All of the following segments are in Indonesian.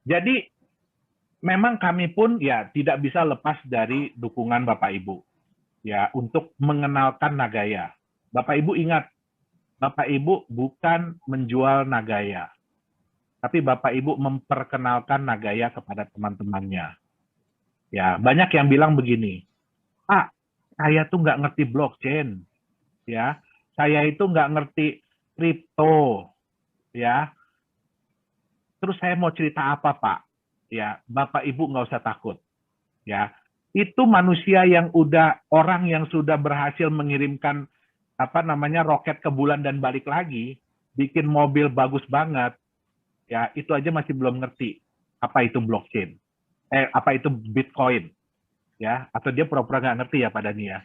Jadi memang kami pun ya tidak bisa lepas dari dukungan Bapak Ibu ya untuk mengenalkan Nagaya. Bapak Ibu ingat, Bapak Ibu bukan menjual Nagaya, tapi Bapak Ibu memperkenalkan Nagaya kepada teman-temannya. Ya, banyak yang bilang begini, Pak, saya tuh nggak ngerti blockchain, ya, saya itu nggak ngerti kripto, ya. Terus saya mau cerita apa, Pak? Ya, Bapak Ibu nggak usah takut, ya. Itu manusia yang orang yang sudah berhasil mengirimkan roket ke bulan dan balik lagi, bikin mobil bagus banget, ya itu aja masih belum ngerti apa itu blockchain, apa itu Bitcoin, ya, atau dia pura-pura nggak ngerti ya Pak Dani ya.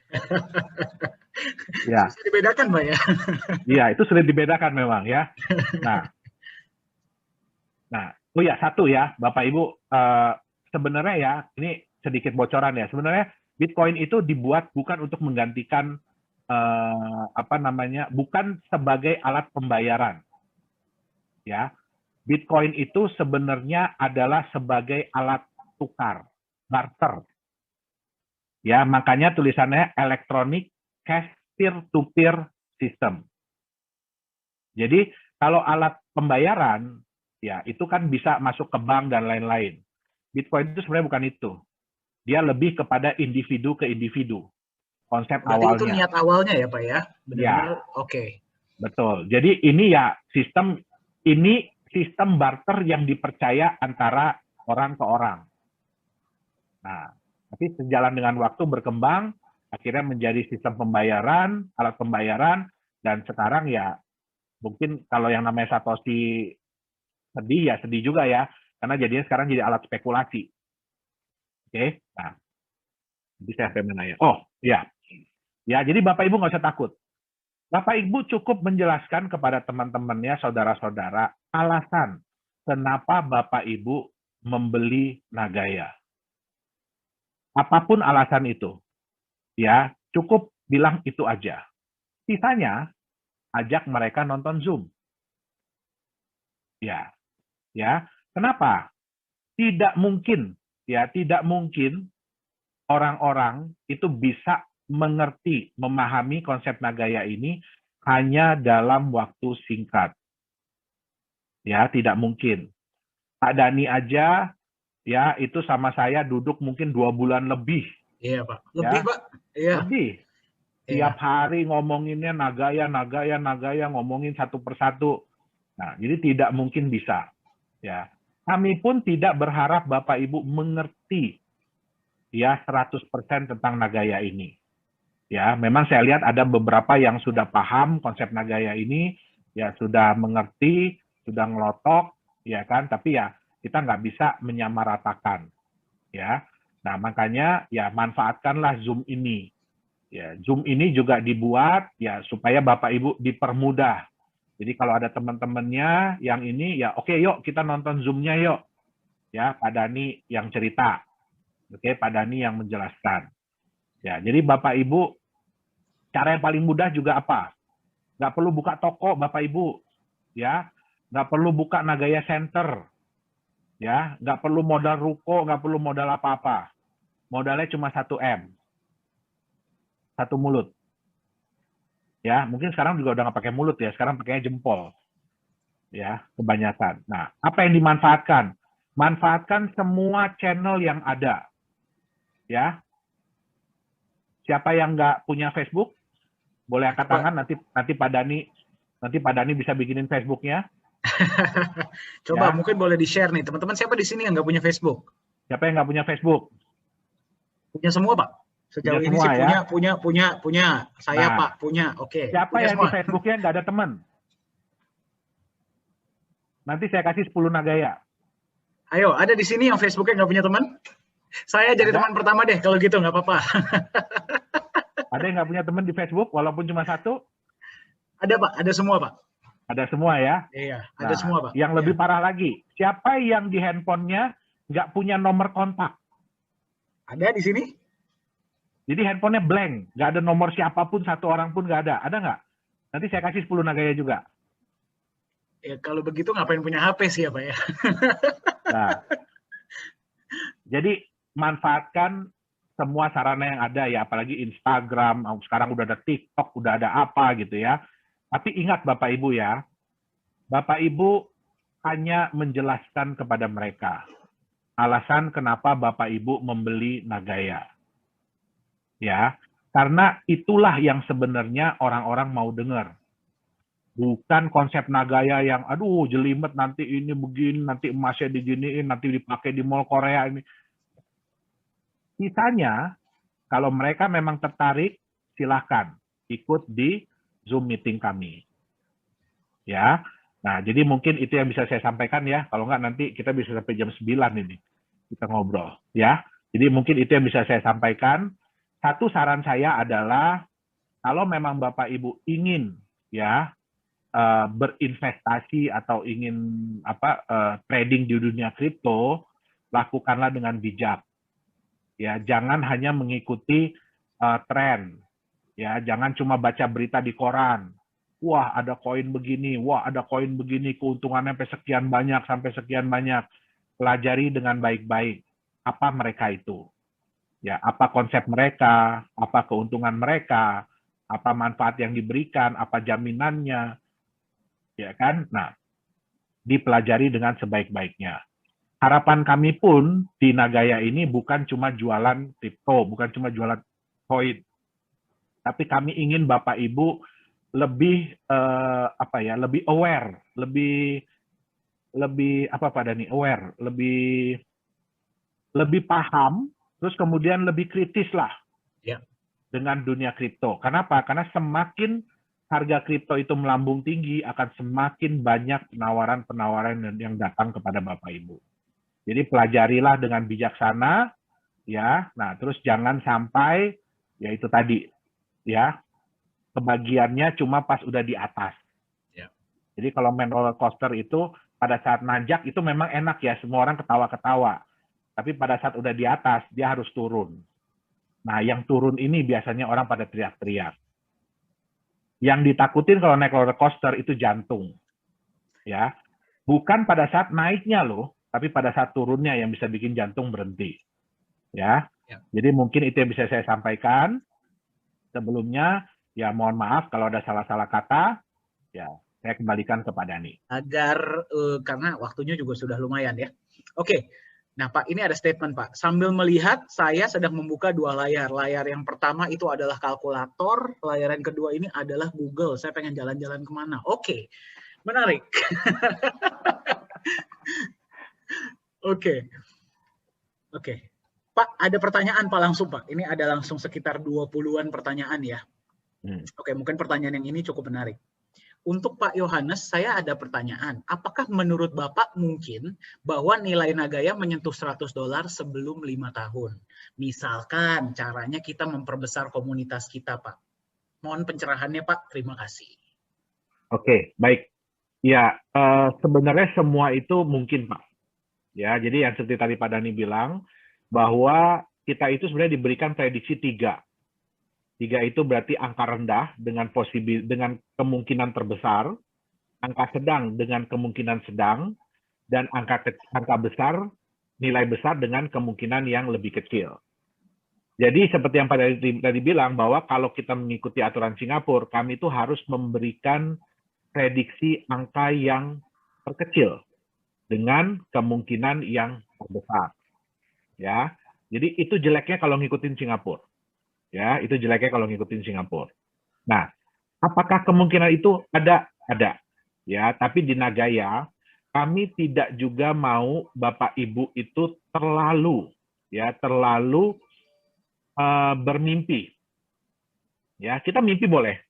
Ya. Susah dibedakan Pak ya. Iya, itu sulit dibedakan memang ya. Oh ya, satu ya Bapak Ibu, sebenarnya ya ini sedikit bocoran ya, sebenarnya Bitcoin itu dibuat bukan untuk menggantikan bukan sebagai alat pembayaran, ya. Bitcoin itu sebenarnya adalah sebagai alat tukar, barter. Ya, makanya tulisannya Electronic Cash Peer-to-Peer System. Jadi, kalau alat pembayaran, ya itu kan bisa masuk ke bank dan lain-lain. Bitcoin itu sebenarnya bukan itu. Dia lebih kepada individu ke individu. Konsep berarti awalnya. Itu niat awalnya ya Pak ya? Benar-benar ya. Oke. Betul. Jadi ini ya sistem barter yang dipercaya antara orang ke orang. Nah, tapi sejalan dengan waktu berkembang, akhirnya menjadi sistem pembayaran, alat pembayaran, dan sekarang ya mungkin kalau yang namanya Satoshi sedih ya sedih juga ya, karena jadinya sekarang jadi alat spekulasi. Oke, nah, jadi saya sampai mana ya? Oh, ya. Ya, jadi Bapak Ibu nggak usah takut. Bapak Ibu cukup menjelaskan kepada teman-temannya, saudara-saudara, alasan kenapa Bapak Ibu membeli Nagaya. Apapun alasan itu, ya cukup bilang itu aja. Sisanya, ajak mereka nonton Zoom. Ya, kenapa? Tidak mungkin orang-orang itu bisa mengerti, memahami konsep Nagaya ini hanya dalam waktu singkat. Ya, tidak mungkin. Pak Dani aja, ya itu sama saya duduk mungkin 2 bulan lebih. Iya Pak. Lebih ya. Pak? Iya. Lebih. Tiap hari ngomonginnya Nagaya, ngomongin satu persatu. Nah, jadi tidak mungkin bisa. Ya, kami pun tidak berharap Bapak Ibu mengerti ya 100% tentang Nagaya ini. Ya, memang saya lihat ada beberapa yang sudah paham konsep Nagaya ini, ya sudah mengerti, sudah ngelotok, ya kan. Tapi ya kita nggak bisa menyamaratakan, ya. Nah makanya ya manfaatkanlah Zoom ini. Ya, Zoom ini juga dibuat ya supaya Bapak Ibu dipermudah. Jadi kalau ada teman-temannya yang ini ya oke, yuk kita nonton Zoom-nya yuk. Ya, Pak Dani yang cerita. Oke, Pak Dani yang menjelaskan. Ya, jadi Bapak Ibu cara yang paling mudah juga apa? Nggak perlu buka toko Bapak Ibu. Ya, nggak perlu buka Nagaya Center. Ya, nggak perlu modal ruko, nggak perlu modal apa-apa. Modalnya cuma 1 M. 1 mulut. Ya, mungkin sekarang juga udah nggak pakai mulut ya, sekarang pakainya jempol. Ya, kebanyakan. Nah, apa yang dimanfaatkan? Manfaatkan semua channel yang ada. Ya. Siapa yang nggak punya Facebook, boleh angkat tangan, nanti Pak Dani bisa bikinin Facebook-nya. Coba ya. Mungkin boleh di-share nih, teman-teman siapa di sini yang nggak punya Facebook? Siapa yang nggak punya Facebook? Punya semua, Pak. Sejauh ini sih ya? punya. Saya nah, Pak punya. Oke. Siapa punya yang semua. Di Facebooknya nggak ada teman? Nanti saya kasih 10 Nagaya. Ayo, ada di sini yang Facebooknya nggak punya teman? Saya jadi teman pertama deh kalau gitu, nggak apa-apa. Ada yang nggak punya teman di Facebook walaupun cuma 1? Ada Pak, ada semua Pak. Ada semua ya? Iya, ada semua Pak. Yang lebih parah lagi, siapa yang di handphonenya nggak punya nomor kontak? Ada di sini? Jadi handphonenya blank, nggak ada nomor siapapun, 1 orang pun nggak ada. Ada nggak? Nanti saya kasih 10 Nagaya juga. Ya kalau begitu ngapain punya HP sih ya Pak ya? Nah, jadi manfaatkan semua sarana yang ada ya, apalagi Instagram, sekarang udah ada TikTok, udah ada apa gitu ya. Tapi ingat Bapak Ibu ya, Bapak Ibu hanya menjelaskan kepada mereka alasan kenapa Bapak Ibu membeli Nagaya. Ya, karena itulah yang sebenarnya orang-orang mau dengar. Bukan konsep Nagaya yang aduh jelimet nanti ini begini, nanti emasnya diginiin, nanti dipakai di mall Korea ini. Sisanya kalau mereka memang tertarik, silahkan ikut di Zoom meeting kami. Ya, nah jadi mungkin itu yang bisa saya sampaikan ya. Kalau nggak nanti kita bisa sampai jam 9 ini kita ngobrol. Ya, jadi mungkin itu yang bisa saya sampaikan. Satu saran saya adalah kalau memang Bapak Ibu ingin ya berinvestasi atau ingin trading di dunia kripto, lakukanlah dengan bijak. Ya, jangan hanya mengikuti tren. Ya, jangan cuma baca berita di koran. Wah, ada koin begini, wah ada koin begini, keuntungannya sampai sekian banyak. Pelajari dengan baik-baik apa mereka itu. Ya, apa konsep mereka, apa keuntungan mereka, apa manfaat yang diberikan, apa jaminannya. Ya kan? Nah, dipelajari dengan sebaik-baiknya. Harapan kami pun di Nagaya ini bukan cuma jualan kripto, bukan cuma jualan koin, tapi kami ingin Bapak Ibu lebih lebih aware, lebih Pak Dhani, aware, lebih paham, terus kemudian lebih kritis lah ya, dengan dunia kripto. Kenapa? Karena semakin harga kripto itu melambung tinggi, akan semakin banyak penawaran-penawaran yang datang kepada Bapak Ibu. Jadi pelajarilah dengan bijaksana, ya. Nah, terus jangan sampai, ya itu tadi, ya, kebagiannya cuma pas udah di atas. ya. Jadi kalau main roller coaster itu pada saat nanjak itu memang enak ya, semua orang ketawa-ketawa. Tapi pada saat udah di atas, dia harus turun. Nah, yang turun ini biasanya orang pada teriak-teriak. Yang ditakutin kalau naik roller coaster itu jantung. Ya, bukan pada saat naiknya loh, tapi pada saat turunnya yang bisa bikin jantung berhenti. Ya. Jadi mungkin itu yang bisa saya sampaikan. Sebelumnya, ya mohon maaf kalau ada salah-salah kata, ya saya kembalikan kepada Dhani. Agar, karena waktunya juga sudah lumayan ya. Oke, nah Pak, ini ada statement Pak. Sambil melihat, saya sedang membuka dua layar. Layar yang pertama itu adalah kalkulator, layar yang kedua ini adalah Google. Saya pengen jalan-jalan kemana. Oke, menarik. Oke. Pak, ada pertanyaan Pak langsung Pak. Ini ada langsung sekitar 20-an pertanyaan ya. Oke, mungkin pertanyaan yang ini cukup menarik. Untuk Pak Yohanes, saya ada pertanyaan. Apakah menurut Bapak mungkin bahwa nilai Nagaya menyentuh $100 sebelum 5 tahun? Misalkan caranya kita memperbesar komunitas kita, Pak. Mohon pencerahannya, Pak. Terima kasih. Oke, baik. Ya, sebenarnya semua itu mungkin, Pak. Ya, jadi yang seperti tadi Pak Dhani bilang, bahwa kita itu sebenarnya diberikan prediksi 3. 3 itu berarti angka rendah dengan kemungkinan terbesar, angka sedang dengan kemungkinan sedang, dan angka besar, nilai besar dengan kemungkinan yang lebih kecil. Jadi seperti yang Pak tadi bilang, bahwa kalau kita mengikuti aturan Singapura, kami itu harus memberikan prediksi angka yang terkecil dengan kemungkinan yang terbesar. Ya, jadi itu jeleknya kalau ngikutin Singapura. Ya, itu jeleknya kalau ngikutin Singapura. Nah, apakah kemungkinan itu ada? Ada. Ya, tapi di Nagaya kami tidak juga mau Bapak Ibu itu terlalu bermimpi. Ya, kita mimpi boleh.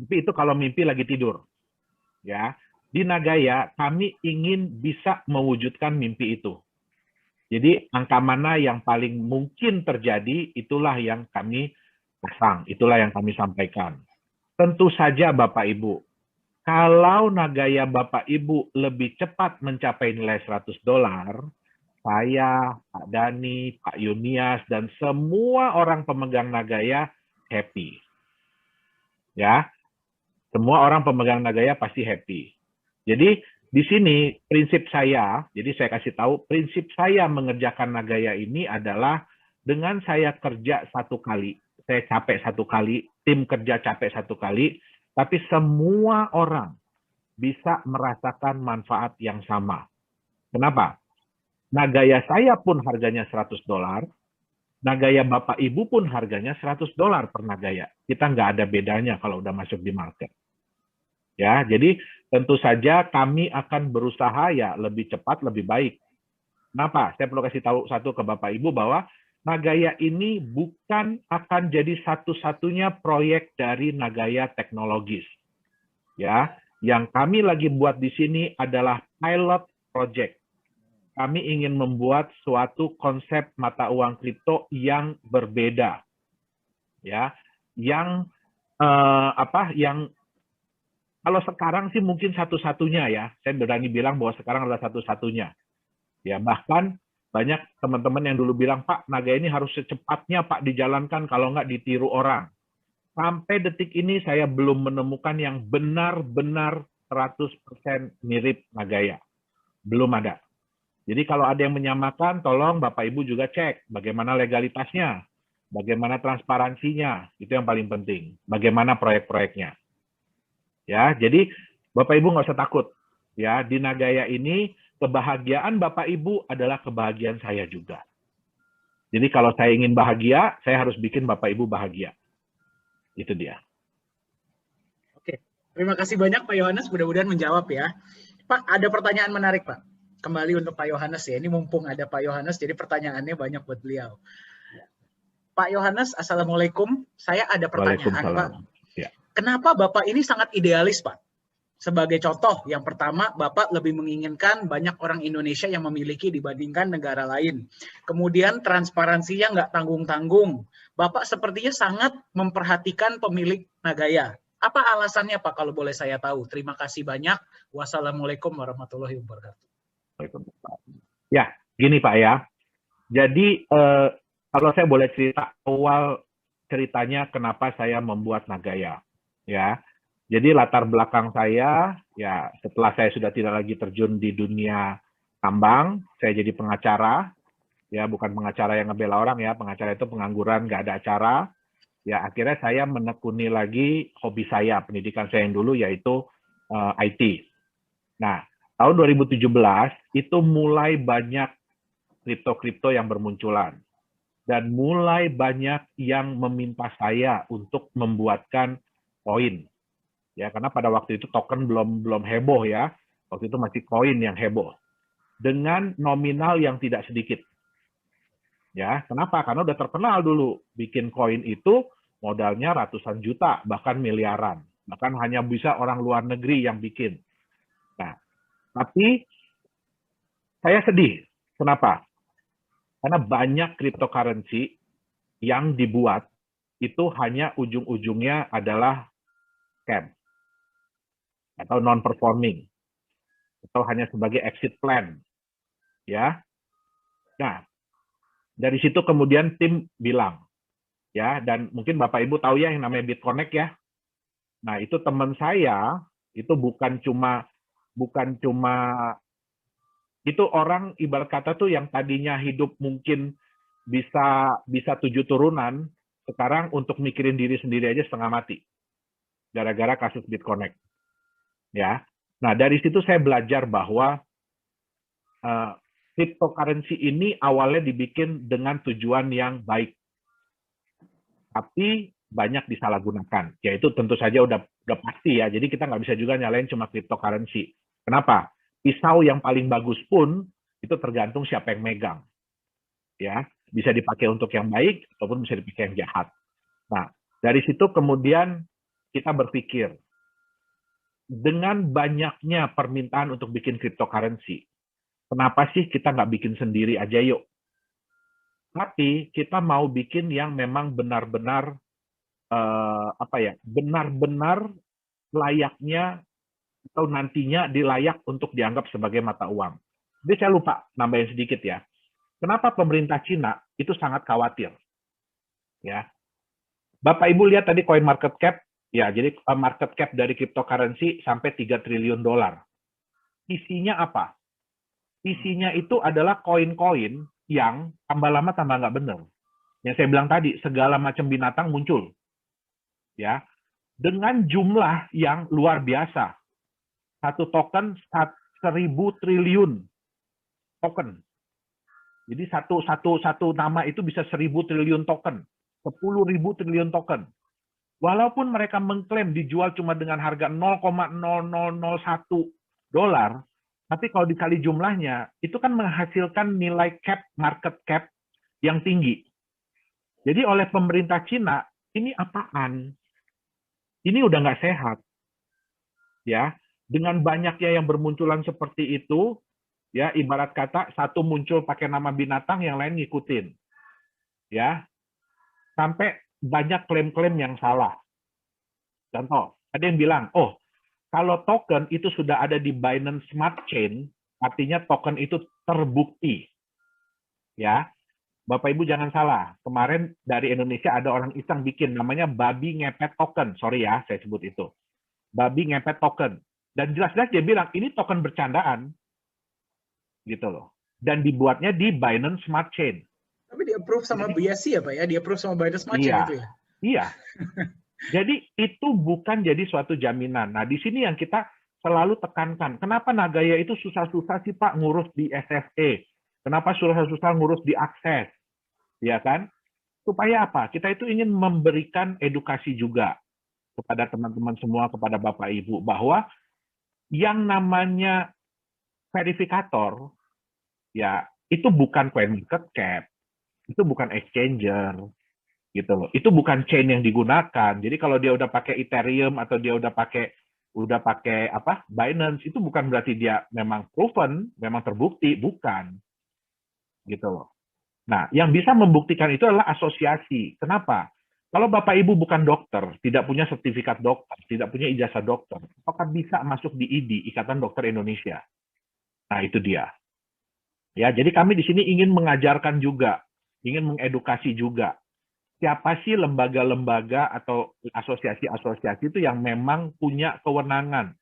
Tapi itu kalau mimpi lagi tidur. Ya, di Nagaya kami ingin bisa mewujudkan mimpi itu. Jadi angka mana yang paling mungkin terjadi, itulah yang kami pasang, itulah yang kami sampaikan. Tentu saja Bapak Ibu, kalau Nagaya Bapak Ibu lebih cepat mencapai nilai $100, saya, Pak Dhani, Pak Yunias, dan semua orang pemegang Nagaya happy. Ya, semua orang pemegang Nagaya pasti happy. Jadi Di sini prinsip saya, jadi saya kasih tahu, prinsip saya mengerjakan Nagaya ini adalah dengan saya kerja satu kali, saya capek satu kali, tim kerja capek satu kali, tapi semua orang bisa merasakan manfaat yang sama. Kenapa? Nagaya saya pun harganya $100, Nagaya Bapak Ibu pun harganya $100 per Nagaya. Kita nggak ada bedanya kalau udah masuk di market. Ya, jadi tentu saja kami akan berusaha ya lebih cepat, lebih baik. Kenapa? Saya perlu kasih tahu satu ke Bapak Ibu bahwa Nagaya ini bukan akan jadi satu-satunya proyek dari Nagaya teknologis. Ya, yang kami lagi buat di sini adalah pilot project. Kami ingin membuat suatu konsep mata uang kripto yang berbeda. Ya, yang yang kalau sekarang sih mungkin satu-satunya ya. Saya berani bilang bahwa sekarang adalah satu-satunya. Ya, bahkan banyak teman-teman yang dulu bilang, Pak, Naga ini harus secepatnya Pak dijalankan, kalau nggak ditiru orang. Sampai detik ini saya belum menemukan yang benar-benar 100% mirip Nagaya. Belum ada. Jadi kalau ada yang menyamakan, tolong Bapak Ibu juga cek bagaimana legalitasnya, bagaimana transparansinya, itu yang paling penting. Bagaimana proyek-proyeknya. Ya, jadi Bapak Ibu nggak usah takut. Ya, di Nagaya ini kebahagiaan Bapak Ibu adalah kebahagiaan saya juga. Jadi kalau saya ingin bahagia, saya harus bikin Bapak Ibu bahagia. Itu dia. Oke, terima kasih banyak Pak Yohanes, mudah-mudahan menjawab ya. Pak, ada pertanyaan menarik Pak. Kembali untuk Pak Yohanes ya, ini mumpung ada Pak Yohanes, jadi pertanyaannya banyak buat beliau. Pak Yohanes, Assalamualaikum. Saya ada pertanyaan Pak. Ya. Kenapa Bapak ini sangat idealis Pak? Sebagai contoh, yang pertama, Bapak lebih menginginkan banyak orang Indonesia yang memiliki dibandingkan negara lain. Kemudian transparansinya nggak tanggung-tanggung. Bapak sepertinya sangat memperhatikan pemilik Nagaya. Apa alasannya Pak kalau boleh saya tahu? Terima kasih banyak. Wassalamualaikum warahmatullahi wabarakatuh. Ya, gini Pak ya. Jadi kalau saya boleh cerita awal ceritanya kenapa saya membuat Nagaya. Ya. Jadi latar belakang saya, ya setelah saya sudah tidak lagi terjun di dunia tambang, saya jadi pengacara, ya bukan pengacara yang ngebela orang ya, pengacara itu pengangguran, nggak ada acara. Ya akhirnya saya menekuni lagi hobi saya, pendidikan saya yang dulu yaitu IT. Nah, tahun 2017 itu mulai banyak kripto-kripto yang bermunculan. Dan mulai banyak yang meminta saya untuk membuatkan koin. Ya, karena pada waktu itu token belum heboh ya. Waktu itu masih koin yang heboh. Dengan nominal yang tidak sedikit. Ya, kenapa? Karena udah terkenal dulu. Bikin koin itu modalnya ratusan juta, bahkan miliaran. Bahkan hanya bisa orang luar negeri yang bikin. Nah, tapi saya sedih. Kenapa? Karena banyak cryptocurrency yang dibuat itu hanya ujung-ujungnya adalah scam. Atau non-performing, atau hanya sebagai exit plan, ya. Nah, dari situ kemudian tim bilang, ya, dan mungkin Bapak Ibu tahu ya yang namanya BitConnect ya. Nah, itu teman saya, itu bukan cuma itu orang ibarat kata tuh yang tadinya hidup mungkin bisa 7 turunan, sekarang untuk mikirin diri sendiri aja setengah mati, gara-gara kasus BitConnect. Ya, nah dari situ saya belajar bahwa cryptocurrency ini awalnya dibikin dengan tujuan yang baik, tapi banyak disalahgunakan. Yaitu tentu saja udah pasti ya. Jadi kita nggak bisa juga nyalain cuma cryptocurrency. Kenapa? Pisau yang paling bagus pun itu tergantung siapa yang megang. Ya, bisa dipakai untuk yang baik ataupun bisa dipakai yang jahat. Nah, dari situ kemudian kita berpikir, dengan banyaknya permintaan untuk bikin cryptocurrency, kenapa sih kita nggak bikin sendiri aja yuk? Tapi kita mau bikin yang memang benar-benar benar-benar layaknya atau nantinya dilayak untuk dianggap sebagai mata uang. Jadi saya lupa nambahin sedikit ya. Kenapa pemerintah Cina itu sangat khawatir? Ya, Bapak Ibu lihat tadi coin market cap. Ya, jadi market cap dari cryptocurrency sampai $3 triliun. isinya apa? Isinya itu adalah koin-koin yang tambah lama tambah nggak benar. Yang saya bilang tadi, segala macam binatang muncul. Ya, dengan jumlah yang luar biasa. Satu token 1.000 triliun token. Jadi satu nama itu bisa 1.000 triliun token, 10.000 triliun token. Walaupun mereka mengklaim dijual cuma dengan harga 0,0001 dolar, tapi kalau dikali jumlahnya, itu kan menghasilkan nilai market cap yang tinggi. Jadi oleh pemerintah Cina, ini apaan? Ini udah nggak sehat. Ya, dengan banyaknya yang bermunculan seperti itu, ya ibarat kata satu muncul pakai nama binatang, yang lain ngikutin. Ya, sampai banyak klaim-klaim yang salah. Contoh, ada yang bilang, oh, kalau token itu sudah ada di Binance Smart Chain, artinya token itu terbukti. Ya, Bapak Ibu jangan salah. Kemarin dari Indonesia ada orang iseng bikin namanya babi ngepet token. Sorry ya, saya sebut itu. Babi ngepet token. Dan jelas-jelas dia bilang, ini token bercandaan. Gitu loh. Dan dibuatnya di Binance Smart Chain. Tapi di-approve sama BSC ya Pak ya? Di-approve sama Binance Smart Chain itu ya? Iya. Jadi itu bukan jadi suatu jaminan. Nah, di sini yang kita selalu tekankan. Kenapa Nagaya itu susah-susah sih Pak ngurus di SFE? Kenapa susah-susah ngurus di akses? Ya kan? Supaya apa? Kita itu ingin memberikan edukasi juga kepada teman-teman semua, kepada Bapak Ibu, bahwa yang namanya verifikator, ya itu bukan coin market cap, itu bukan exchanger, gitu loh. Itu bukan chain yang digunakan. Jadi kalau dia udah pakai Ethereum atau dia udah pakai apa Binance, itu bukan berarti dia memang proven, memang terbukti, bukan. Gitu loh. Nah, yang bisa membuktikan itu adalah asosiasi. Kenapa? Kalau Bapak Ibu bukan dokter, tidak punya sertifikat dokter, tidak punya ijazah dokter, apakah bisa masuk di IDI, Ikatan Dokter Indonesia? Nah, itu dia. Ya, jadi kami di sini ingin mengajarkan juga, ingin mengedukasi juga. Siapa sih lembaga-lembaga atau asosiasi-asosiasi itu yang memang punya kewenangan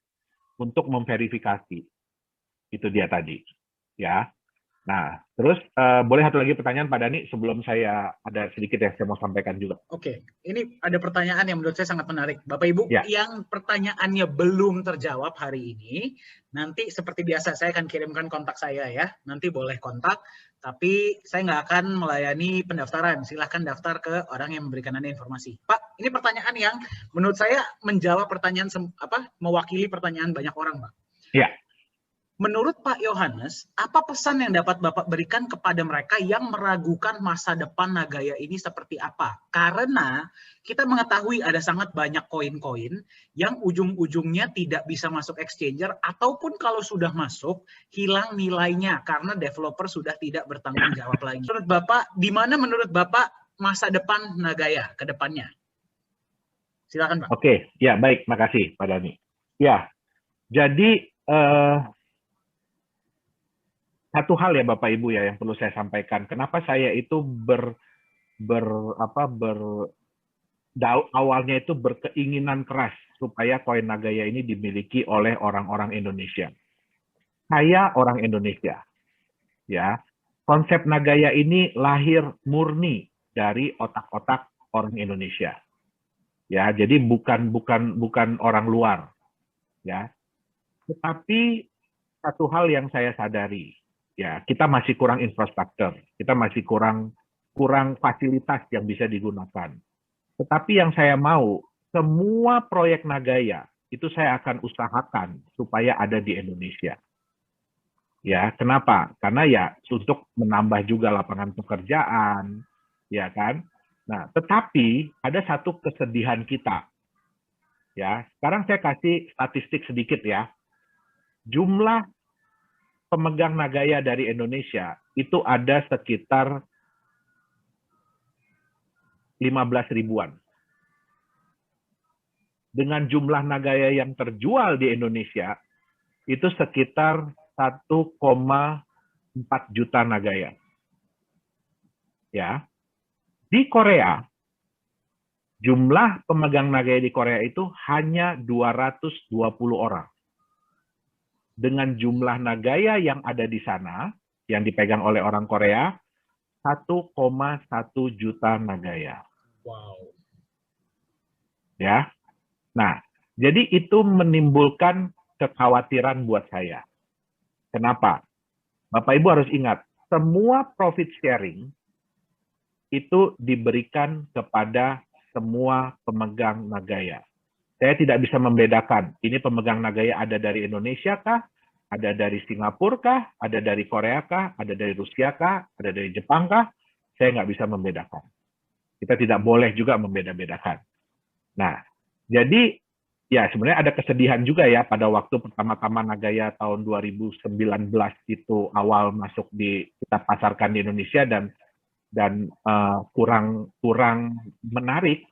untuk memverifikasi. Itu dia tadi. Ya. Nah, terus boleh satu lagi pertanyaan Pak Dhani sebelum saya ada sedikit yang saya mau sampaikan juga. Oke, ini ada pertanyaan yang menurut saya sangat menarik. Bapak Ibu, yang pertanyaannya belum terjawab hari ini, nanti seperti biasa saya akan kirimkan kontak saya ya. Nanti boleh kontak, tapi saya nggak akan melayani pendaftaran. Silahkan daftar ke orang yang memberikan Anda informasi. Pak, ini pertanyaan yang menurut saya menjawab pertanyaan mewakili pertanyaan banyak orang, Pak. Iya. Menurut Pak Yohanes, apa pesan yang dapat Bapak berikan kepada mereka yang meragukan masa depan Nagaya ini seperti apa? Karena kita mengetahui ada sangat banyak koin-koin yang ujung-ujungnya tidak bisa masuk exchanger, ataupun kalau sudah masuk, hilang nilainya karena developer sudah tidak bertanggung jawab lagi. Menurut Bapak, di mana menurut Bapak masa depan Nagaya ke depannya? Silakan Pak. Oke, ya baik, makasih Pak Dhani. Ya, jadi satu hal ya Bapak Ibu ya yang perlu saya sampaikan. Kenapa saya itu awalnya itu berkeinginan keras supaya koin Nagaya ini dimiliki oleh orang-orang Indonesia. Saya orang Indonesia. Ya. Konsep Nagaya ini lahir murni dari otak-otak orang Indonesia. Ya, jadi bukan orang luar. Ya. Tetapi satu hal yang saya sadari, ya, kita masih kurang infrastruktur, kita masih kurang fasilitas yang bisa digunakan. Tetapi yang saya mau, semua proyek Nagaya itu saya akan usahakan supaya ada di Indonesia. Ya, kenapa? Karena ya untuk menambah juga lapangan pekerjaan, ya kan? Nah, tetapi ada satu kesedihan kita. Ya, sekarang saya kasih statistik sedikit ya. Jumlah pemegang Nagaya dari Indonesia itu ada sekitar 15 ribuan. Dengan jumlah Nagaya yang terjual di Indonesia itu sekitar 1,4 juta Nagaya. Ya. Di Korea, jumlah pemegang Nagaya di Korea itu hanya 220 orang. dengan jumlah Nagaya yang ada di sana, yang dipegang oleh orang Korea, 1,1 juta Nagaya. Wow. Ya. Nah, jadi itu menimbulkan kekhawatiran buat saya. Kenapa? Bapak Ibu harus ingat, semua profit sharing itu diberikan kepada semua pemegang Nagaya. Saya tidak bisa membedakan, ini pemegang Nagaya ada dari Indonesia kah, ada dari Singapura kah, ada dari Korea kah, ada dari Rusia kah, ada dari Jepang kah, saya nggak bisa membedakan. Kita tidak boleh juga membeda-bedakan. Nah, jadi ya sebenarnya ada kesedihan juga ya pada waktu pertama-tama Nagaya tahun 2019 itu awal masuk kita pasarkan di Indonesia dan kurang menarik.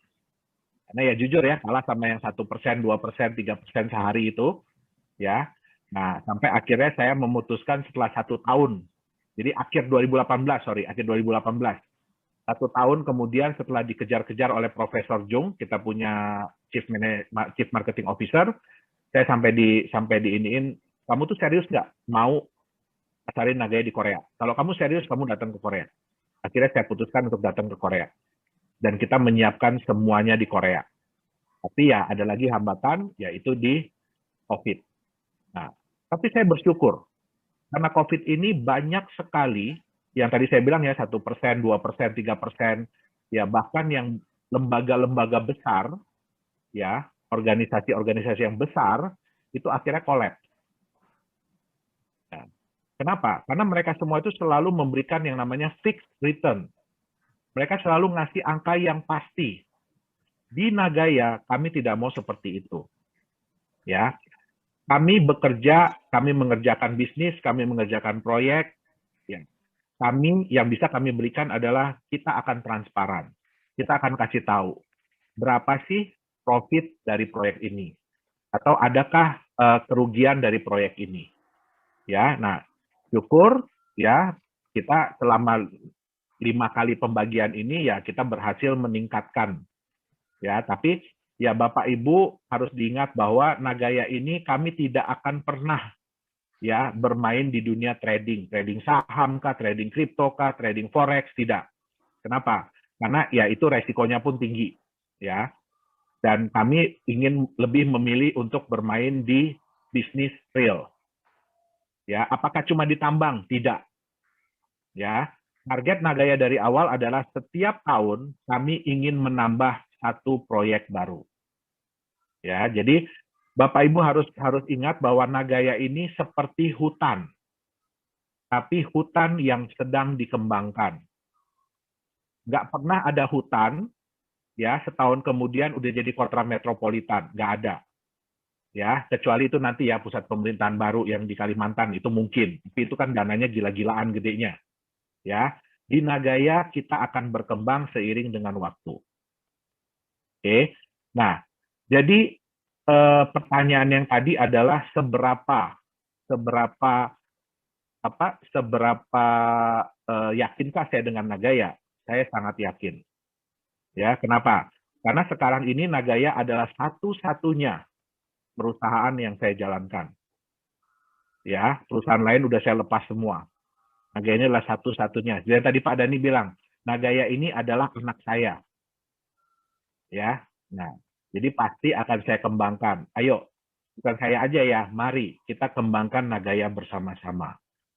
Karena ya jujur ya, kalah sama yang 1%, 2%, 3% sehari itu, ya. Nah, sampai akhirnya saya memutuskan setelah 1 tahun, jadi akhir 2018, akhir 2018. 1 tahun kemudian setelah dikejar-kejar oleh Profesor Jung, kita punya Chief Marketing Officer, saya sampai diiniin, kamu tuh serius nggak mau pasarin Nagaya di Korea? Kalau kamu serius, kamu datang ke Korea. Akhirnya saya putuskan untuk datang ke Korea. Dan kita menyiapkan semuanya di Korea. Tapi ya ada lagi hambatan, yaitu di COVID. Nah, tapi saya bersyukur, karena COVID ini banyak sekali, yang tadi saya bilang ya 1%, 2%, 3%, ya bahkan yang lembaga-lembaga besar, ya organisasi-organisasi yang besar, itu akhirnya collapse. Nah, kenapa? Karena mereka semua itu selalu memberikan yang namanya fixed return. Mereka selalu ngasih angka yang pasti. Di Nagaya, kami tidak mau seperti itu. Ya, kami bekerja, kami mengerjakan bisnis, kami mengerjakan proyek. Ya. Yang bisa kami berikan adalah kita akan transparan. Kita akan kasih tahu berapa sih profit dari proyek ini, atau adakah kerugian dari proyek ini. Ya, nah syukur ya kita selama 5 kali pembagian ini ya kita berhasil meningkatkan. Ya, tapi ya Bapak Ibu harus diingat bahwa Nagaya ini kami tidak akan pernah ya bermain di dunia trading saham kah, trading kripto kah, trading forex, tidak. Kenapa? Karena ya itu resikonya pun tinggi, ya. Dan kami ingin lebih memilih untuk bermain di bisnis real. Ya, apakah cuma di tambang? Tidak. Ya, target Nagaya dari awal adalah setiap tahun kami ingin menambah 1 proyek baru. Ya, jadi Bapak Ibu harus ingat bahwa Nagaya ini seperti hutan, tapi hutan yang sedang dikembangkan. Nggak pernah ada hutan, ya setahun kemudian udah jadi kota metropolitan, nggak ada. Ya, kecuali itu nanti ya pusat pemerintahan baru yang di Kalimantan itu mungkin, tapi itu kan dananya gila-gilaan gedenya. Ya, di Nagaya kita akan berkembang seiring dengan waktu. Oke, nah jadi pertanyaan yang tadi adalah seberapa yakinkah saya dengan Nagaya? Saya sangat yakin. Ya, kenapa? Karena sekarang ini Nagaya adalah satu-satunya perusahaan yang saya jalankan. Ya, perusahaan lain udah saya lepas semua. Nagaya ini adalah satu-satunya. Jadi tadi Pak Dhani bilang, Nagaya ini adalah anak saya. Ya, nah, jadi pasti akan saya kembangkan. Ayo, bukan saya aja ya, mari kita kembangkan Nagaya bersama-sama.